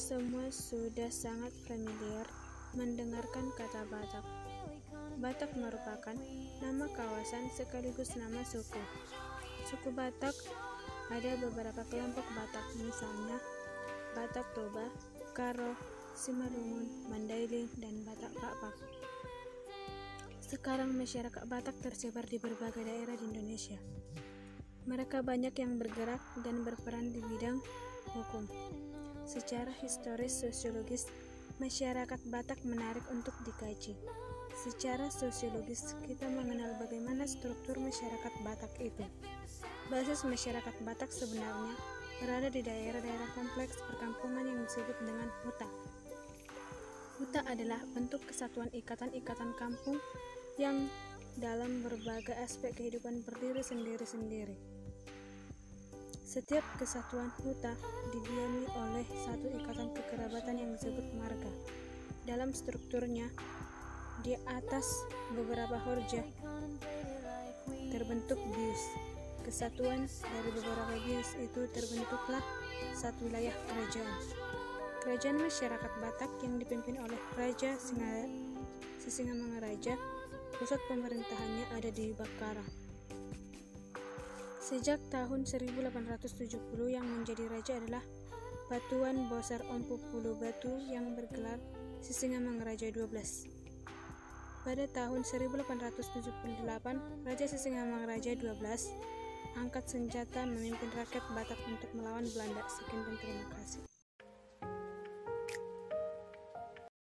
semua sudah sangat familiar mendengarkan kata Batak. Batak merupakan nama kawasan sekaligus nama suku. Suku Batak ada beberapa kelompok Batak, misalnya Batak Toba, Karo, Simalungun, Mandailing, dan Batak Pakpak. Sekarang masyarakat Batak tersebar di berbagai daerah di Indonesia. Mereka banyak yang bergerak dan berperan di bidang hukum. Secara historis sosiologis, masyarakat Batak menarik untuk dikaji. Secara sosiologis, kita mengenal bagaimana struktur masyarakat Batak itu. Basis masyarakat Batak sebenarnya berada di daerah-daerah kompleks perkampungan yang disebut dengan huta. Huta adalah bentuk kesatuan ikatan-ikatan kampung yang dalam berbagai aspek kehidupan berdiri sendiri-sendiri. Setiap kesatuan huta didiami oleh satu ikatan kekerabatan yang disebut marga. Dalam strukturnya, di atas beberapa horja terbentuk bius. Kesatuan dari beberapa bius itu terbentuklah satu wilayah kerajaan. Kerajaan masyarakat Batak yang dipimpin oleh Raja Sisingamangaraja. Pusat pemerintahannya ada di Bakara. Sejak tahun 1870 yang menjadi raja adalah Batuan Bosar Ompu Pulu Batu yang bergelar Sisingamangaraja XII. Pada tahun 1878, Raja Sisingamangaraja XII angkat senjata memimpin rakyat Batak untuk melawan Belanda. Sekian dan terima kasih.